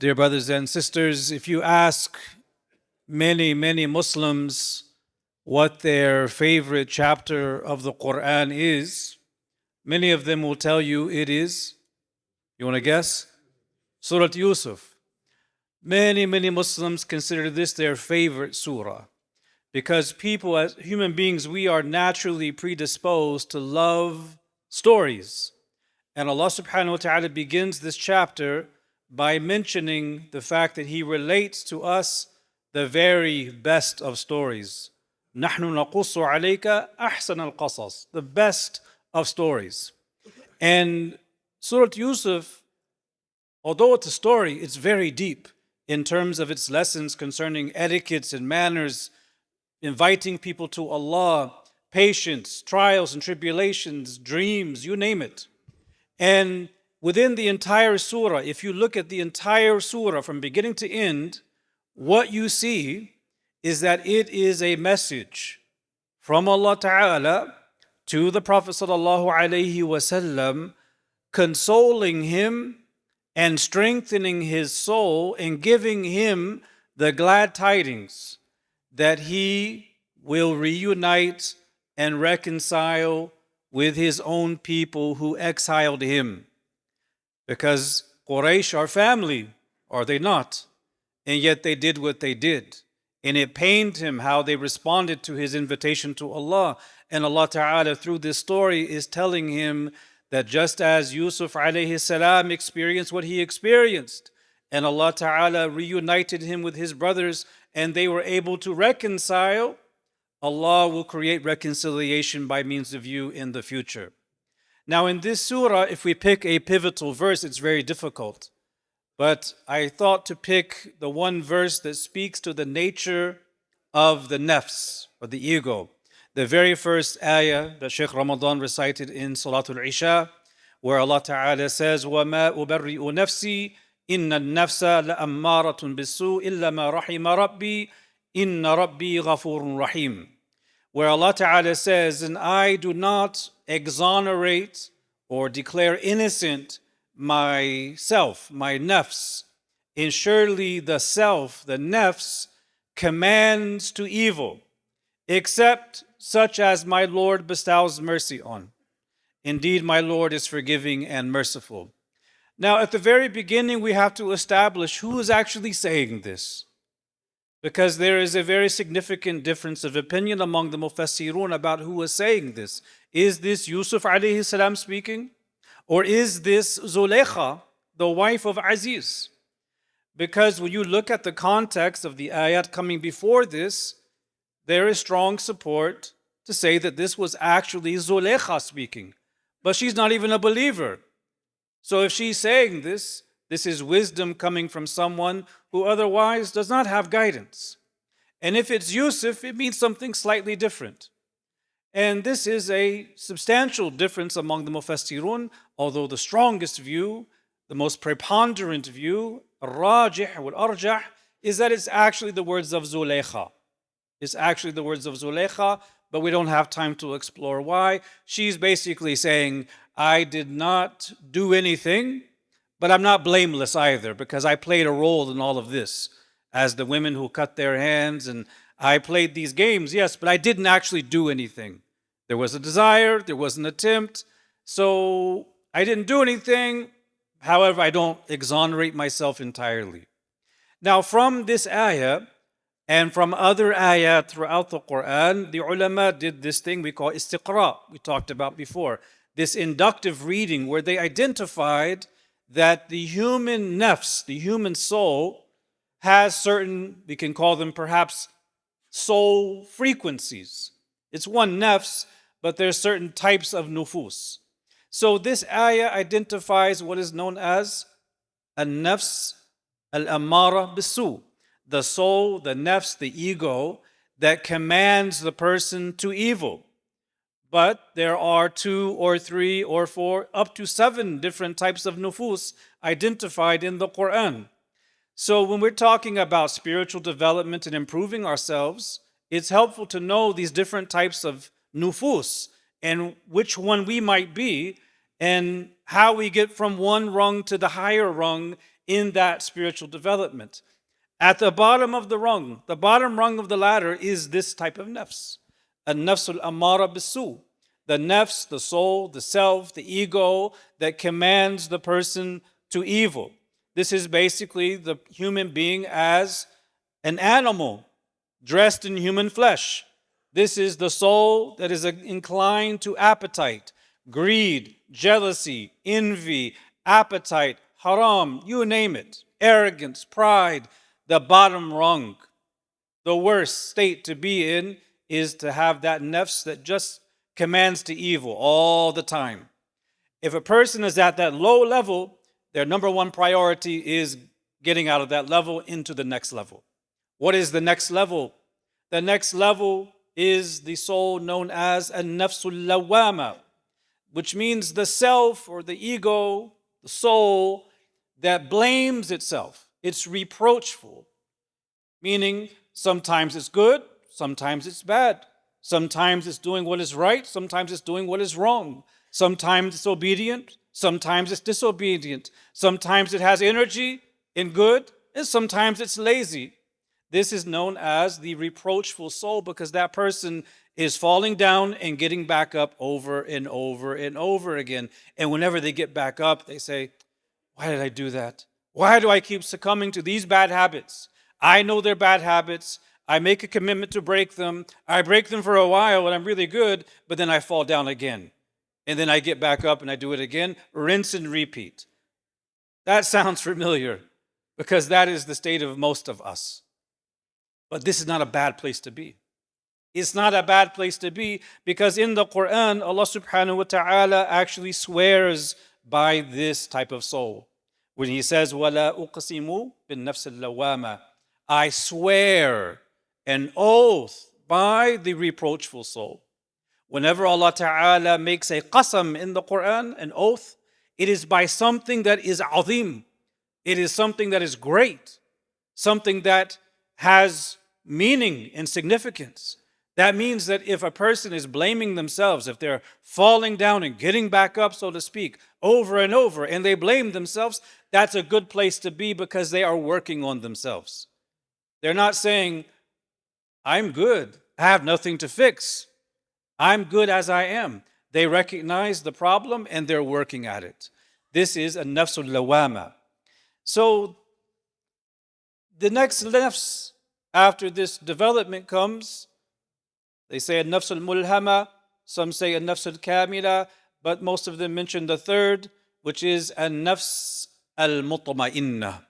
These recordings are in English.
Dear brothers and sisters, if you ask many Muslims what their favorite chapter of the Quran is, many of them will tell you it is, you want to guess? Surah Yusuf. Many Muslims consider this their favorite surah because people, as human beings, we are naturally predisposed to love stories. And Allah subhanahu wa ta'ala begins this chapter by mentioning the fact that He relates to us the very best of stories. نحن نقص عليك أحسن القصص, the best of stories. And Surah Yusuf, although it's a story, it's very deep in terms of its lessons concerning etiquettes and manners, inviting people to Allah, patience, trials and tribulations, dreams, you name it. And within the entire surah, if you look at the entire surah from beginning to end, what you see is that it is a message from Allah Ta'ala to the Prophet Sallallahu Alaihi Wasallam, consoling him and strengthening his soul and giving him the glad tidings that he will reunite and reconcile with his own people who exiled him. Because Quraysh are family, are they not? And yet they did what they did. And it pained him how they responded to his invitation to Allah. And Allah Ta'ala through this story is telling him that just as Yusuf alayhi salam experienced what he experienced, and Allah Ta'ala reunited him with his brothers and they were able to reconcile, Allah will create reconciliation by means of you in the future. Now in this surah, if we pick a pivotal verse, it's very difficult. But I thought to pick the one verse that speaks to the nature of the nafs, or the ego. The very first ayah that Shaykh Ramadan recited in Salatul Isha, where Allah Ta'ala says, وَمَا أُبَرِّئُ نَفْسِي إِنَّ النَّفْسَ لَأَمَّارَةٌ بِالسُّوءِ إِلَّا مَا رَحِمَ رَبِّي إِنَّ رَبِّي غَفُورٌ رَحِيمٌ. Where Allah Ta'ala says, and I do not exonerate or declare innocent myself, my nafs. And surely the self, the nafs, commands to evil, except such as my Lord bestows mercy on. Indeed, my Lord is forgiving and merciful. Now, at the very beginning, we have to establish who is actually saying this, because there is a very significant difference of opinion among the mufassirun about who is saying this. Is this Yusuf alayhi salam speaking? Or is this Zulaykha, the wife of Aziz? Because when you look at the context of the ayat coming before this, there is strong support to say that this was actually Zulaykha speaking. But she's not even a believer. So if she's saying this, this is wisdom coming from someone who otherwise does not have guidance. And if it's Yusuf, it means something slightly different. And this is a substantial difference among the mufassirun, although the strongest view, the most preponderant view, al-rajih wal-arjah, is that it's actually the words of Zulaykha. It's actually the words of Zulaykha, but we don't have time to explore why. She's basically saying, I did not do anything, but I'm not blameless either, because I played a role in all of this as the women who cut their hands, and I played these games, yes, but I didn't actually do anything. There was a desire, there was an attempt, so I didn't do anything. However, I don't exonerate myself entirely. Now, from this ayah and from other ayah throughout the Quran, the ulama did this thing we call istiqra, we talked about before, this inductive reading where they identified that the human nafs, the human soul, has certain, we can call them perhaps soul frequencies. It's one nafs, but there's certain types of nufus. So this ayah identifies what is known as al-nafs al-ammara bisu, the soul, the nafs, the ego that commands the person to evil. But there are 2 or 3 or 4, up to 7 different types of nufus identified in the Quran. So when we're talking about spiritual development and improving ourselves, it's helpful to know these different types of nufus and which one we might be and how we get from one rung to the higher rung in that spiritual development. At the bottom of the bottom rung of the ladder is this type of nafs. An-nafs al-amara bisu. The nafs, the soul, the self, the ego that commands the person to evil. This is basically the human being as an animal dressed in human flesh. This is the soul that is inclined to appetite, greed, jealousy, envy, appetite, haram, you name it, arrogance, pride, the bottom rung. The worst state to be in is to have that nafs that just commands to evil all the time. If a person is at that low level, their number one priority is getting out of that level into the next level. What is the next level? The next level is the soul known as an-nafsul lawama, which means the self or the ego, the soul that blames itself. It's reproachful, meaning sometimes it's good, sometimes it's bad. Sometimes it's doing what is right, sometimes it's doing what is wrong. Sometimes it's obedient, sometimes it's disobedient. Sometimes it has energy in good, and sometimes it's lazy. This is known as the reproachful soul because that person is falling down and getting back up over and over and over again. And whenever they get back up, they say, why did I do that? Why do I keep succumbing to these bad habits? I know they're bad habits. I make a commitment to break them. I break them for a while and I'm really good, but then I fall down again. And then I get back up and I do it again. Rinse and repeat. That sounds familiar because that is the state of most of us. But this is not a bad place to be. It's not a bad place to be because in the Quran, Allah subhanahu wa ta'ala actually swears by this type of soul. When He says, وَلَا أُقْسِمُ بِالنَّفْسِ اللَّوَّامَةِ, I swear an oath by the reproachful soul. Whenever Allah Ta'ala makes a qasam in the Quran, an oath, it is by something that is azim. It is something that is great, something that has meaning and significance. That means that if a person is blaming themselves, if they're falling down and getting back up, so to speak, over and over, and they blame themselves, that's a good place to be because they are working on themselves. They're not saying, I'm good, I have nothing to fix. I'm good as I am. They recognize the problem and they're working at it. This is a nafsul lawama. So the next nafs after this development comes, they say a nafsul mulhama, some say a nafsul kamila, but most of them mention the third, which is a nafs al-mutma'inna.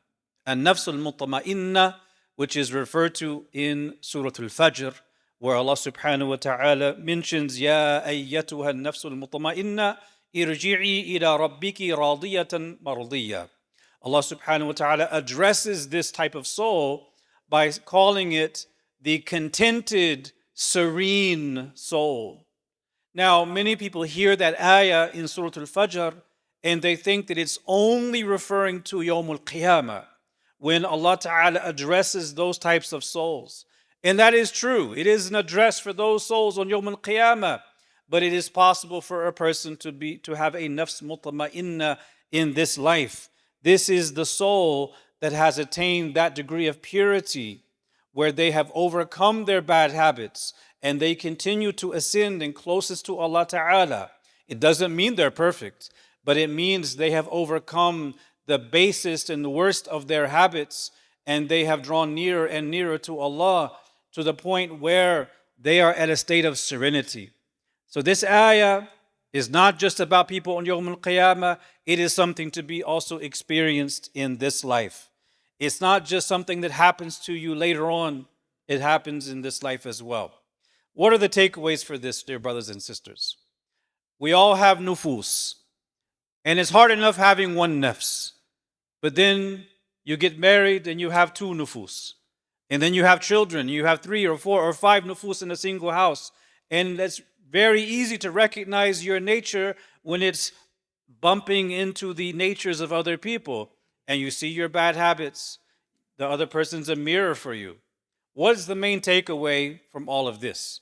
A nafs al-mutma'inna, which is referred to in Surah Al-Fajr, where Allah subhanahu wa ta'ala mentions, Ya ayyatuha an-nafsu al-mutma'inna, irji'i ila rabbiki radiyatan mardiyya. Allah subhanahu wa ta'ala addresses this type of soul by calling it the contented, serene soul. Now, many people hear that ayah in Surah Al-Fajr and they think that it's only referring to Yawm al-Qiyamah, when Allah Ta'ala addresses those types of souls. And that is true. It is an address for those souls on Yawm al-Qiyamah. But it is possible for a person to have a nafs mutma'inna in this life. This is the soul that has attained that degree of purity where they have overcome their bad habits and they continue to ascend and closest to Allah Ta'ala. It doesn't mean they're perfect, but it means they have overcome the basest and the worst of their habits, and they have drawn nearer and nearer to Allah to the point where they are at a state of serenity. So this ayah is not just about people on Yawm al-Qiyamah, it is something to be also experienced in this life. It's not just something that happens to you later on, it happens in this life as well. What are the takeaways for this, dear brothers and sisters? We all have nufus, and it's hard enough having one nafs. But then you get married and you have two nufus. And then you have children, you have 3 or 4 or 5 nufus in a single house. And it's very easy to recognize your nature when it's bumping into the natures of other people. And you see your bad habits. The other person's a mirror for you. What is the main takeaway from all of this?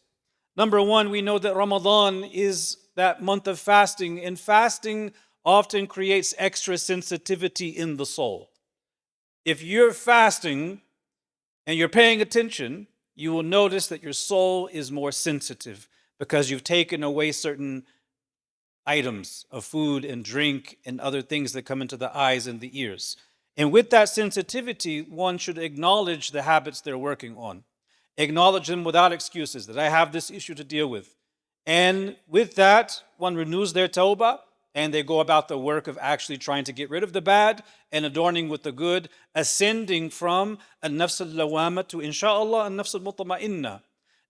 Number one, we know that Ramadan is that month of fasting, and fasting often creates extra sensitivity in the soul. If you're fasting and you're paying attention, you will notice that your soul is more sensitive because you've taken away certain items of food and drink and other things that come into the eyes and the ears. And with that sensitivity, one should acknowledge the habits they're working on. Acknowledge them without excuses that I have this issue to deal with. And with that, one renews their tawbah and they go about the work of actually trying to get rid of the bad and adorning with the good, ascending from an-nafs al-lawama to, inshallah, an-nafs al-mutma'inna.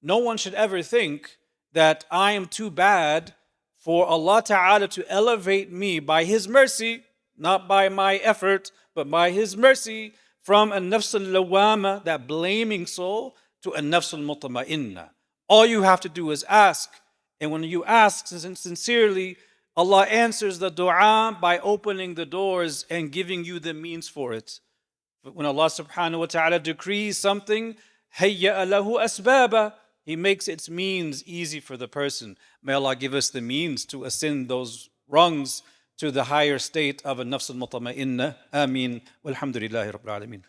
No one should ever think that I am too bad for Allah Ta'ala to elevate me by His mercy, not by my effort, but by His mercy, from an-nafs al-lawama, that blaming soul, to an-nafs al-mutma'inna. All you have to do is ask. And when you ask sincerely, Allah answers the dua by opening the doors and giving you the means for it. But when Allah subhanahu wa ta'ala decrees something, hayya lahu asbaba, He makes its means easy for the person. May Allah give us the means to ascend those rungs to the higher state of a nafs al-mutma'inna. Ameen. Walhamdulillahi Rabbil Alameen.